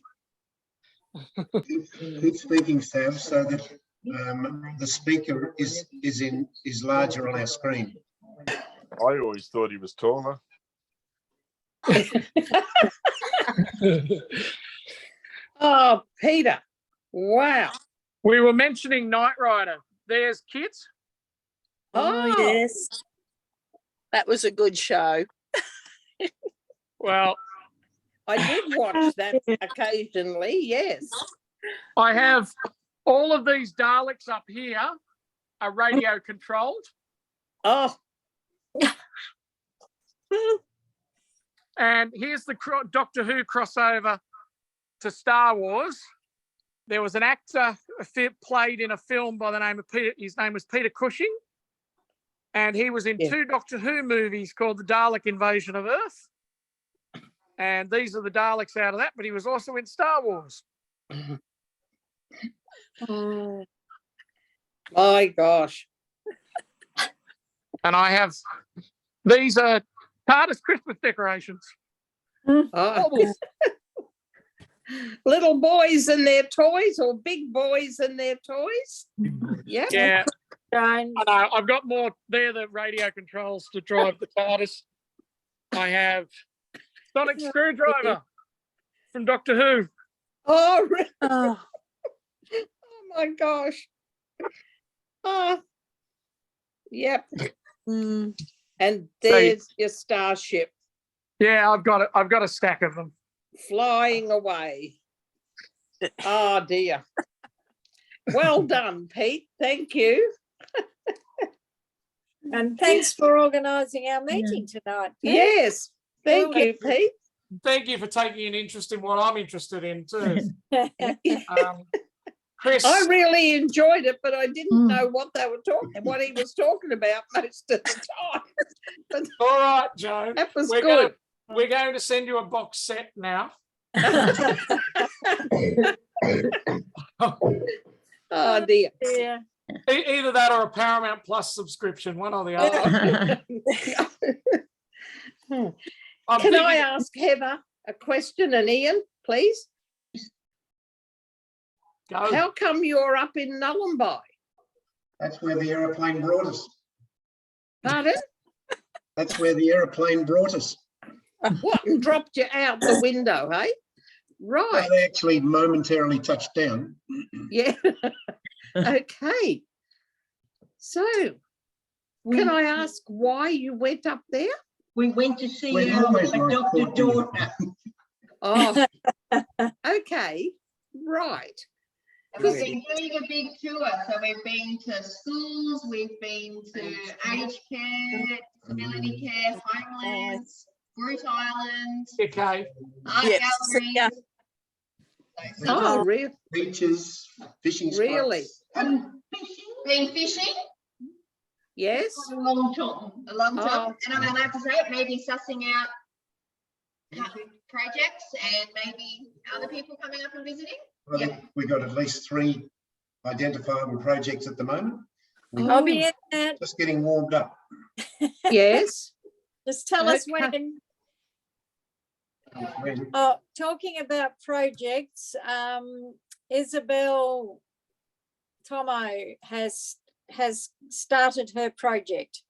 Keep speaking, Sam, so that the speaker is larger on our screen. I always thought he was taller. Oh, Peter. Wow. We were mentioning Knight Rider. There's kids. Oh, yes. That was a good show. Well, I did watch that occasionally, yes. I have all of these Daleks up here are radio controlled. Oh, And here's the Doctor Who crossover to Star Wars. There was an actor played in a film by the name of Peter. His name was Peter Cushing. And he was in Yeah. 2 Doctor Who movies called The Dalek Invasion of Earth. And these are the Daleks out of that, but he was also in Star Wars. oh my gosh. And I have, these are TARDIS Christmas decorations. Oh. Little boys and their toys, or big boys and their toys? Yeah. Yeah, Jane. I know. I've got more. They're the radio controls to drive the TARDIS. I have Sonic Screwdriver from Doctor Who. Oh, really? Oh, Oh my gosh. Oh. Yep. mm. And there's your starship Yeah, I've got a stack of them. flying away. Oh dear. Well done, Pete. Thank you. And thanks for organising our meeting tonight. Pete. Yes. Thank Well you, Pete. Thank you for taking an interest in what I'm interested in too. Chris, I really enjoyed it, but I didn't know what they were talking, what he was talking about most of the time. all right, Joan. That was We're good. we're going to send you a box set now. Oh dear. Yeah. Either that or a Paramount Plus subscription, one or the other. Oh. I'm Can I thinking- ask Heather a question, and Ian, please? Go. How come you're up in Nullumbi? That's where the aeroplane brought us. Pardon? That's where the aeroplane brought us. What, and dropped you out the window, hey? Right. They actually momentarily touched down. Yeah. Okay. So, can I ask why you went up there? We went to see We our always like adopted Courtney. daughter. Oh, okay. Right. We've been doing a big tour, so we've been to schools, we've been to aged care, disability care, homelands, Groot Island, Okay. art Yes. galleries. Oh, really? Beaches, fishing spots. Really? Been fishing Yes. a long time. And I have to say, maybe sussing out projects and maybe other people coming up and visiting? I think we've got at least 3 identifiable projects at the moment. I'll be in that. Just getting warmed up. Yes. Just tell us Okay. when. Oh, talking about projects, Isabel Tomo has started her project.